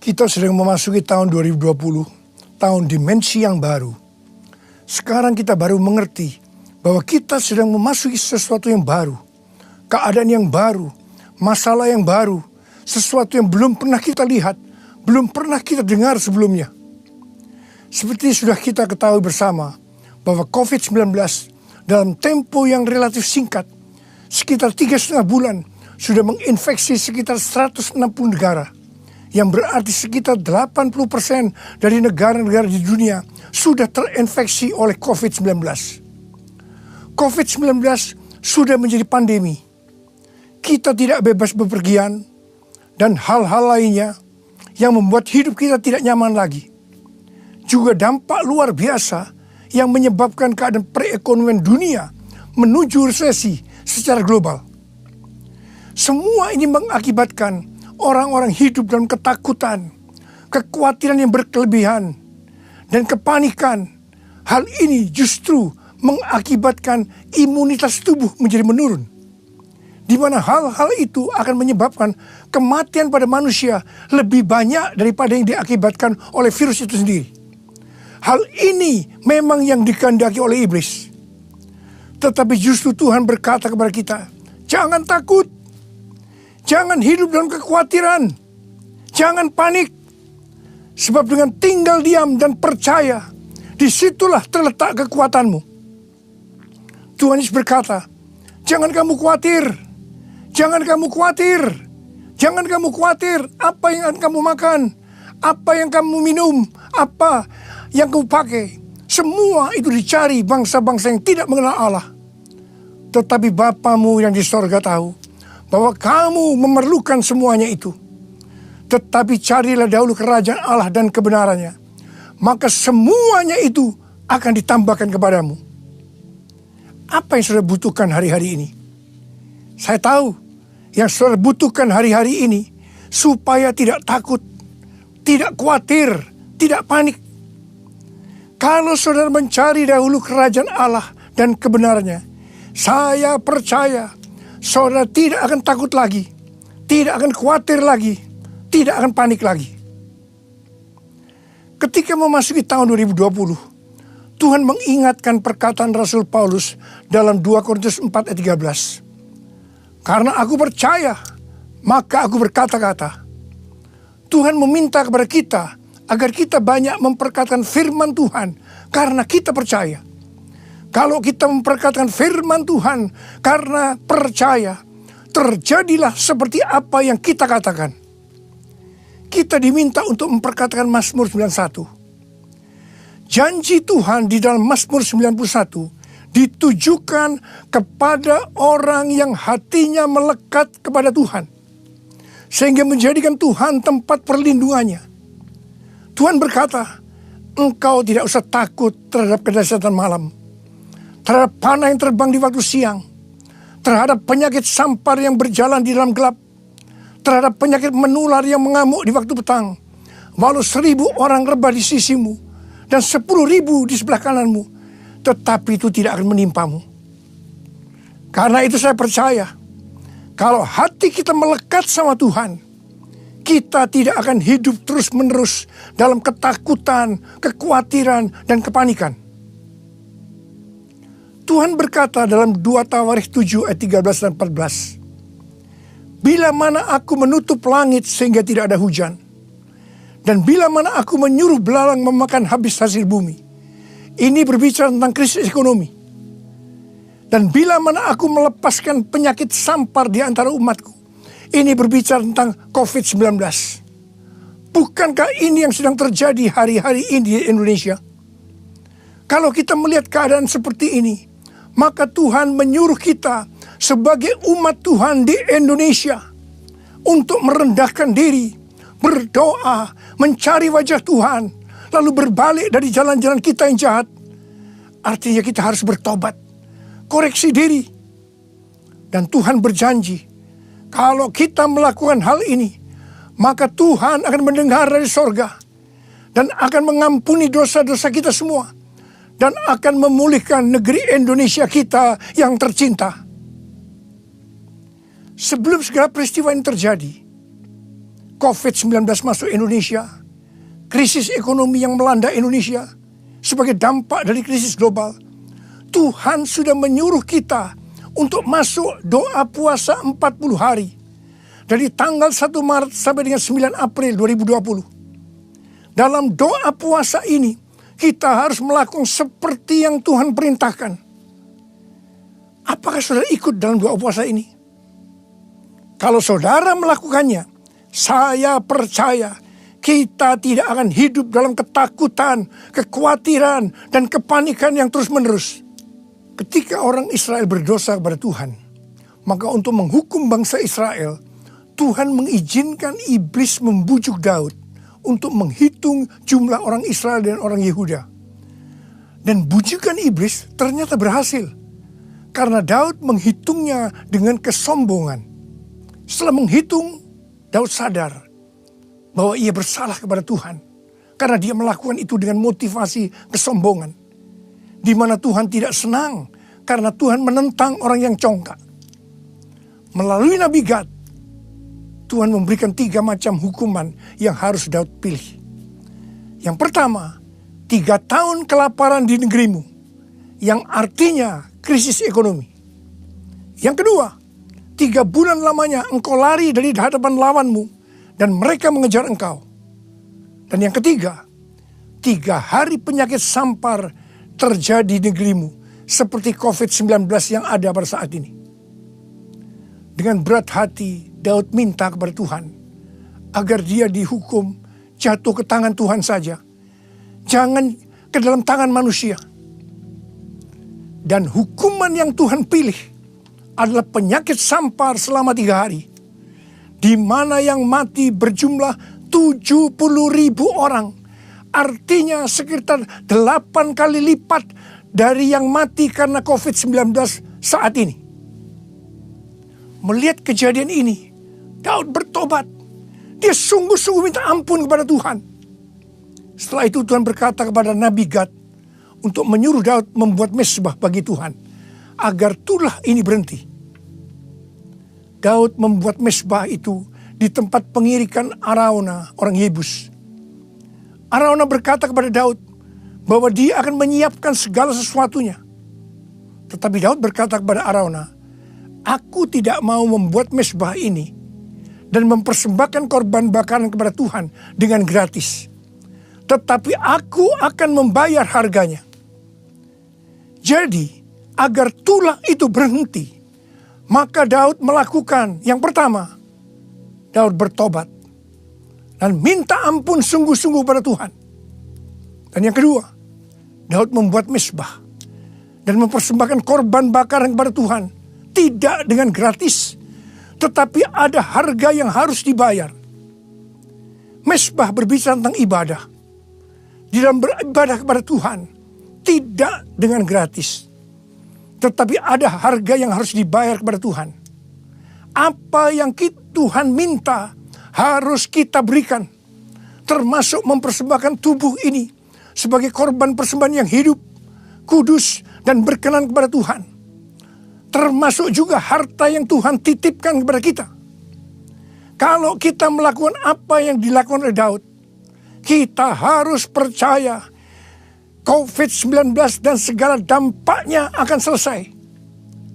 Kita sedang memasuki tahun 2020, tahun dimensi yang baru. Sekarang kita baru mengerti bahwa kita sedang memasuki sesuatu yang baru. Keadaan yang baru, masalah yang baru, sesuatu yang belum pernah kita lihat, belum pernah kita dengar sebelumnya. Seperti sudah kita ketahui bersama bahwa COVID-19 dalam tempo yang relatif singkat, sekitar 3,5 bulan, sudah menginfeksi sekitar 160 negara. Yang berarti sekitar 80% dari negara-negara di dunia sudah terinfeksi oleh COVID-19. COVID-19 sudah menjadi pandemi. Kita tidak bebas bepergian dan hal-hal lainnya yang membuat hidup kita tidak nyaman lagi. Juga dampak luar biasa yang menyebabkan keadaan perekonomian dunia menuju resesi secara global. Semua ini mengakibatkan orang-orang hidup dalam ketakutan, kekhawatiran yang berkelebihan, dan kepanikan. Hal ini justru mengakibatkan imunitas tubuh menjadi menurun, di mana hal-hal itu akan menyebabkan kematian pada manusia lebih banyak daripada yang diakibatkan oleh virus itu sendiri. Hal ini memang yang dikehendaki oleh iblis. Tetapi justru Tuhan berkata kepada kita, jangan takut. Jangan hidup dalam kekhawatiran. Jangan panik. Sebab dengan tinggal diam dan percaya, disitulah terletak kekuatanmu. Tuhan Yesus berkata, jangan kamu khawatir. Jangan kamu khawatir. Jangan kamu khawatir apa yang akan kamu makan, apa yang kamu minum, apa yang kamu pakai. Semua itu dicari bangsa-bangsa yang tidak mengenal Allah. Tetapi Bapamu yang di sorga tahu bahwa kamu memerlukan semuanya itu. Tetapi carilah dahulu kerajaan Allah dan kebenarannya, maka semuanya itu akan ditambahkan kepadamu. Apa yang saudara butuhkan hari-hari ini? Saya tahu yang saudara butuhkan hari-hari ini supaya tidak takut, tidak khawatir, tidak panik. Kalau saudara mencari dahulu kerajaan Allah dan kebenarannya, saya percaya saudara tidak akan takut lagi, tidak akan khawatir lagi, tidak akan panik lagi. Ketika memasuki tahun 2020, Tuhan mengingatkan perkataan Rasul Paulus dalam 2 Korintus 4 ayat 13. Karena aku percaya, maka aku berkata-kata. Tuhan meminta kepada kita agar kita banyak memperkatakan firman Tuhan karena kita percaya. Kalau kita memperkatakan firman Tuhan karena percaya, terjadilah seperti apa yang kita katakan. Kita diminta untuk memperkatakan Mazmur 91. Janji Tuhan di dalam Mazmur 91 ditujukan kepada orang yang hatinya melekat kepada Tuhan, sehingga menjadikan Tuhan tempat perlindungannya. Tuhan berkata, engkau tidak usah takut terhadap kedahsyatan malam, terhadap panah yang terbang di waktu siang, terhadap penyakit sampar yang berjalan di dalam gelap, terhadap penyakit menular yang mengamuk di waktu petang. Walau 1,000 orang rebah di sisimu dan 10,000 di sebelah kananmu, tetapi itu tidak akan menimpamu. Karena itu saya percaya, kalau hati kita melekat sama Tuhan, kita tidak akan hidup terus-menerus dalam ketakutan, kekhawatiran, dan kepanikan. Tuhan berkata dalam 2 Tawarikh 7 ayat 13 dan 14. Bila mana aku menutup langit sehingga tidak ada hujan, dan bila mana aku menyuruh belalang memakan habis hasil bumi. Ini berbicara tentang krisis ekonomi. Dan bila mana aku melepaskan penyakit sampar di antara umatku. Ini berbicara tentang COVID-19. Bukankah ini yang sedang terjadi hari-hari ini di Indonesia? Kalau kita melihat keadaan seperti ini, maka Tuhan menyuruh kita sebagai umat Tuhan di Indonesia untuk merendahkan diri, berdoa, mencari wajah Tuhan, lalu berbalik dari jalan-jalan kita yang jahat. Artinya kita harus bertobat, koreksi diri. Dan Tuhan berjanji, kalau kita melakukan hal ini, maka Tuhan akan mendengar dari sorga dan akan mengampuni dosa-dosa kita semua, dan akan memulihkan negeri Indonesia kita yang tercinta. Sebelum segala peristiwa ini terjadi, COVID-19 masuk Indonesia, krisis ekonomi yang melanda Indonesia sebagai dampak dari krisis global, Tuhan sudah menyuruh kita untuk masuk doa puasa 40 hari. Dari tanggal 1 Maret sampai dengan 9 April 2020. Dalam doa puasa ini, kita harus melakukan seperti yang Tuhan perintahkan. Apakah saudara ikut dalam doa puasa ini? Kalau saudara melakukannya, saya percaya kita tidak akan hidup dalam ketakutan, kekhawatiran, dan kepanikan yang terus-menerus. Ketika orang Israel berdosa kepada Tuhan, maka untuk menghukum bangsa Israel, Tuhan mengizinkan iblis membujuk Daud untuk menghitung jumlah orang Israel dan orang Yehuda. Dan bujukan iblis ternyata berhasil. Karena Daud menghitungnya dengan kesombongan. Setelah menghitung, Daud sadar bahwa ia bersalah kepada Tuhan. Karena dia melakukan itu dengan motivasi kesombongan. Di mana Tuhan tidak senang karena Tuhan menentang orang yang congkak. Melalui Nabi Gad, Tuhan memberikan 3 macam hukuman yang harus Daud pilih. Yang pertama, 3 tahun kelaparan di negerimu, yang artinya krisis ekonomi. Yang kedua, 3 bulan lamanya engkau lari dari hadapan lawanmu dan mereka mengejar engkau. Dan yang ketiga, 3 hari penyakit sampar terjadi di negerimu seperti COVID-19 yang ada pada saat ini. Dengan berat hati, Daud minta kepada Tuhan agar dia dihukum jatuh ke tangan Tuhan saja. Jangan ke dalam tangan manusia. Dan hukuman yang Tuhan pilih adalah penyakit sampar selama 3 hari. Di mana yang mati berjumlah 70.000 orang. Artinya sekitar 8 kali lipat dari yang mati karena COVID-19 saat ini. Melihat kejadian ini, Daud bertobat. Dia sungguh-sungguh minta ampun kepada Tuhan. Setelah itu Tuhan berkata kepada Nabi Gad untuk menyuruh Daud membuat mezbah bagi Tuhan agar tulah ini berhenti. Daud membuat mezbah itu di tempat pengirikan Arauna, orang Yebus. Arauna berkata kepada Daud bahwa dia akan menyiapkan segala sesuatunya. Tetapi Daud berkata kepada Arauna, "Aku tidak mau membuat mezbah ini dan mempersembahkan korban bakaran kepada Tuhan dengan gratis. Tetapi aku akan membayar harganya." Jadi, agar tulah itu berhenti, maka Daud melakukan yang pertama, Daud bertobat dan minta ampun sungguh-sungguh pada Tuhan. Dan yang kedua, Daud membuat mezbah dan mempersembahkan korban bakaran kepada Tuhan. Tidak dengan gratis, tetapi ada harga yang harus dibayar. Mezbah berbicara tentang ibadah. Di dalam beribadah kepada Tuhan, tidak dengan gratis, tetapi ada harga yang harus dibayar kepada Tuhan. Apa yang Tuhan minta harus kita berikan, termasuk mempersembahkan tubuh ini sebagai korban persembahan yang hidup, kudus, dan berkenan kepada Tuhan. Termasuk juga harta yang Tuhan titipkan kepada kita. Kalau kita melakukan apa yang dilakukan oleh Daud, kita harus percaya COVID-19 dan segala dampaknya akan selesai.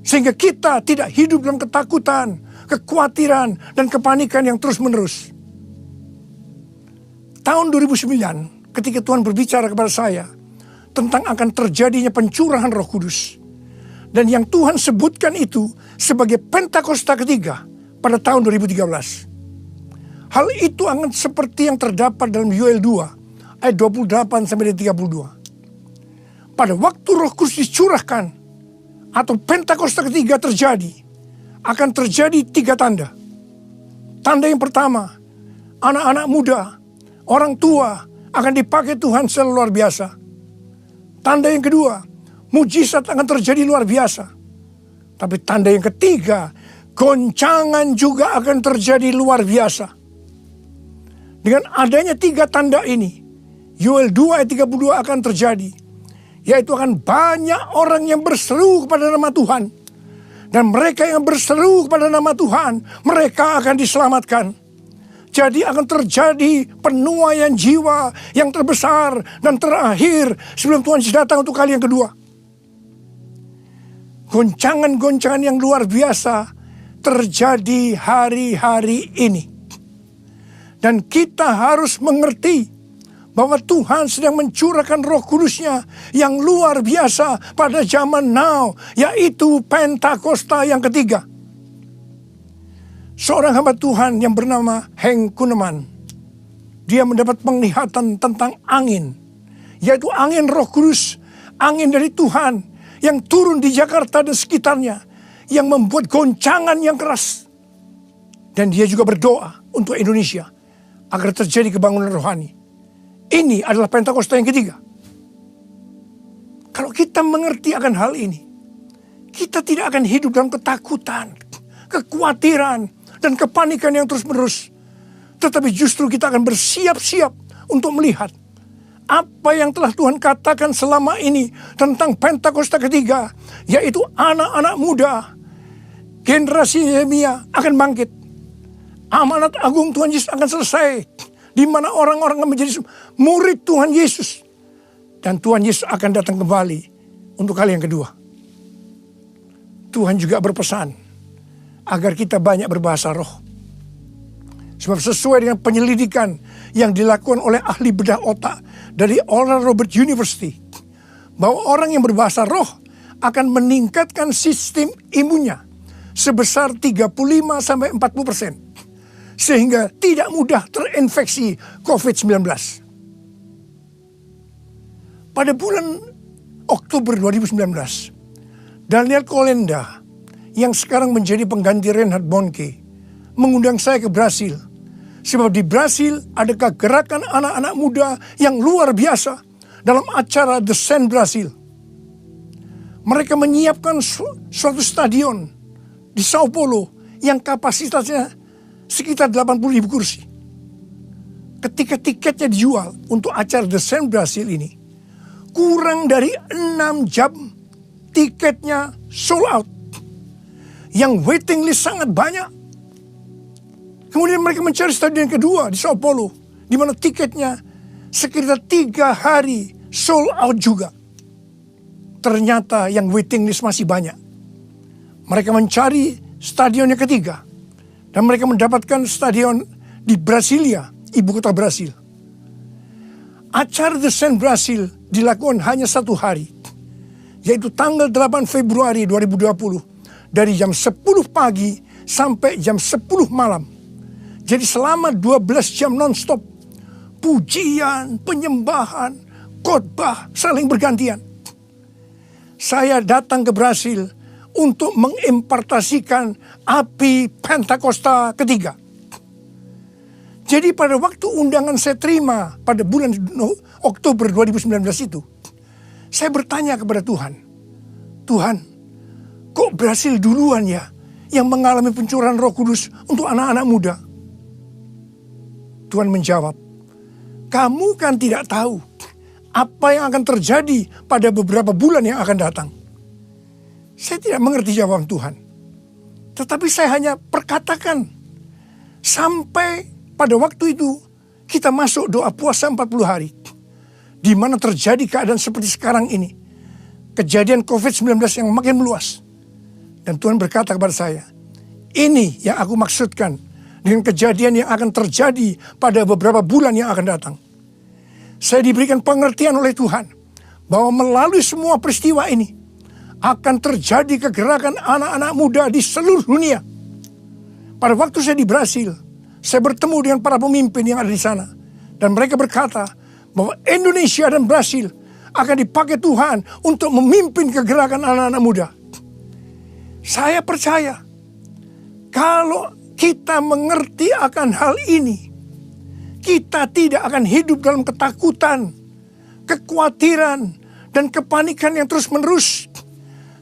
Sehingga kita tidak hidup dalam ketakutan, kekhawatiran, dan kepanikan yang terus-menerus. Tahun 2009, ketika Tuhan berbicara kepada saya tentang akan terjadinya pencurahan Roh Kudus. Dan yang Tuhan sebutkan itu sebagai Pentakosta ketiga pada tahun 2013. Hal itu akan seperti yang terdapat dalam Yoel 2 ayat 28 sampai 32. Pada waktu Roh Kudus dicurahkan atau Pentakosta ketiga terjadi, akan terjadi 3 tanda. Tanda yang pertama, anak-anak muda, orang tua akan dipakai Tuhan secara luar biasa. Tanda yang kedua, mujizat akan terjadi luar biasa. Tapi tanda yang ketiga, goncangan juga akan terjadi luar biasa. Dengan adanya 3 tanda ini, Yoel 2 ayat 32 akan terjadi. Yaitu akan banyak orang yang berseru kepada nama Tuhan. Dan mereka yang berseru kepada nama Tuhan, mereka akan diselamatkan. Jadi akan terjadi penuaian jiwa yang terbesar dan terakhir sebelum Tuhan Yesus datang untuk kali yang kedua. Goncangan-goncangan yang luar biasa terjadi hari-hari ini. Dan kita harus mengerti bahwa Tuhan sedang mencurahkan Roh Kudus-Nya yang luar biasa pada zaman now, yaitu Pentakosta yang ketiga. Seorang hamba Tuhan yang bernama Henk Kuneman, dia mendapat penglihatan tentang angin, yaitu angin Roh Kudus, angin dari Tuhan yang turun di Jakarta dan sekitarnya, yang membuat goncangan yang keras. Dan dia juga berdoa untuk Indonesia agar terjadi kebangunan rohani. Ini adalah Pentakosta yang ketiga. Kalau kita mengerti akan hal ini, kita tidak akan hidup dalam ketakutan, kekhawatiran, dan kepanikan yang terus-menerus. Tetapi justru kita akan bersiap-siap untuk melihat apa yang telah Tuhan katakan selama ini tentang Pentakosta ketiga, yaitu anak-anak muda, generasi Yeremia akan bangkit. Amanat agung Tuhan Yesus akan selesai, di mana orang-orang akan menjadi murid Tuhan Yesus. Dan Tuhan Yesus akan datang kembali untuk kali yang kedua. Tuhan juga berpesan agar kita banyak berbahasa roh. Sebab sesuai dengan penyelidikan yang dilakukan oleh ahli bedah otak dari Oral Roberts University, bahwa orang yang berbahasa roh akan meningkatkan sistem imunnya sebesar 35-40%. Sehingga tidak mudah terinfeksi COVID-19. Pada bulan Oktober 2019, Daniel Kolenda yang sekarang menjadi pengganti Reinhard Bonnke mengundang saya ke Brasil. Sebab di Brasil ada gerakan anak-anak muda yang luar biasa dalam acara The Send Brasil. Mereka menyiapkan suatu stadion di Sao Paulo yang kapasitasnya sekitar 80.000 kursi. Ketika tiketnya dijual untuk acara The Send Brasil ini, kurang dari 6 jam tiketnya sold out. Yang waiting list sangat banyak. Kemudian mereka mencari stadion kedua di Sao Paulo, di mana tiketnya sekitar 3 hari sold out juga. Ternyata yang waiting list masih banyak. Mereka mencari stadion yang ketiga, dan mereka mendapatkan stadion di Brasilia, ibu kota Brasil. Acara The Send Brasil dilakukan hanya 1 hari, yaitu tanggal 8 Februari 2020. Dari jam 10 pagi sampai jam 10 malam. Jadi selama 12 jam non-stop. Pujian, penyembahan, khotbah saling bergantian. Saya datang ke Brasil untuk mengimpartasikan api Pentakosta ketiga. Jadi pada waktu undangan saya terima pada bulan Oktober 2019 itu, saya bertanya kepada Tuhan, Tuhan, kok Brasil duluan ya yang mengalami pencurahan Roh Kudus untuk anak-anak muda? Tuhan menjawab, kamu kan tidak tahu apa yang akan terjadi pada beberapa bulan yang akan datang. Saya tidak mengerti jawaban Tuhan. Tetapi saya hanya perkatakan, sampai pada waktu itu kita masuk doa puasa 40 hari. Di mana terjadi keadaan seperti sekarang ini. Kejadian COVID-19 yang makin meluas. Dan Tuhan berkata kepada saya, ini yang aku maksudkan dengan kejadian yang akan terjadi pada beberapa bulan yang akan datang. Saya diberikan pengertian oleh Tuhan bahwa melalui semua peristiwa ini akan terjadi kegerakan anak-anak muda di seluruh dunia. Pada waktu saya di Brasil, saya bertemu dengan para pemimpin yang ada di sana. Dan mereka berkata bahwa Indonesia dan Brasil akan dipakai Tuhan untuk memimpin kegerakan anak-anak muda. Saya percaya kalau kita mengerti akan hal ini, kita tidak akan hidup dalam ketakutan, kekhawatiran, dan kepanikan yang terus-menerus.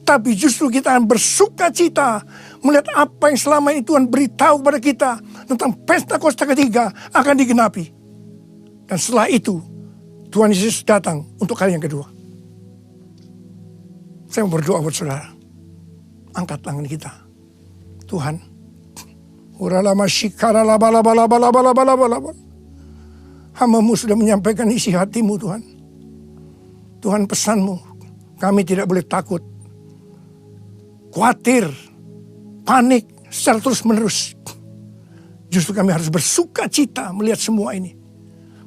Tapi justru kita akan bersuka cita melihat apa yang selama ini Tuhan beritahu kepada kita tentang Pentakosta ketiga akan digenapi. Dan setelah itu, Tuhan Yesus datang untuk kali yang kedua. Saya mau berdoa buat saudara. Angkat tangan kita. Tuhan, Hamba-Mu sudah menyampaikan isi hati-Mu Tuhan. Tuhan, pesan-Mu, kami tidak boleh takut, khawatir, panik secara terus-menerus. Justru kami harus bersuka cita melihat semua ini.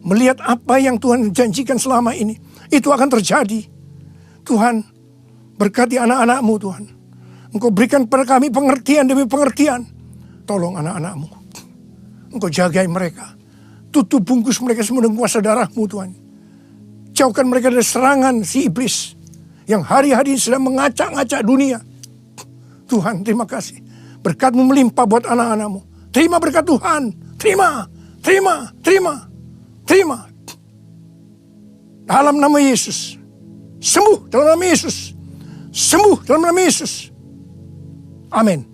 Melihat apa yang Tuhan janjikan selama ini. Itu akan terjadi. Tuhan, berkati anak-anak-Mu Tuhan. Engkau berikan pada kami pengertian demi pengertian. Tolong anak-anak-Mu. Engkau jagai mereka. Tutup bungkus mereka semua dengan kuasa darah-Mu Tuhan. Jauhkan mereka dari serangan si iblis. Yang hari-hari sedang mengacak-ngacak dunia. Tuhan, terima kasih. Berkat-Mu melimpah buat anak-anak-Mu. Terima berkat Tuhan. Terima. Dalam nama Yesus. Sembuh dalam nama Yesus. Sembuh dalam nama Yesus. Amin.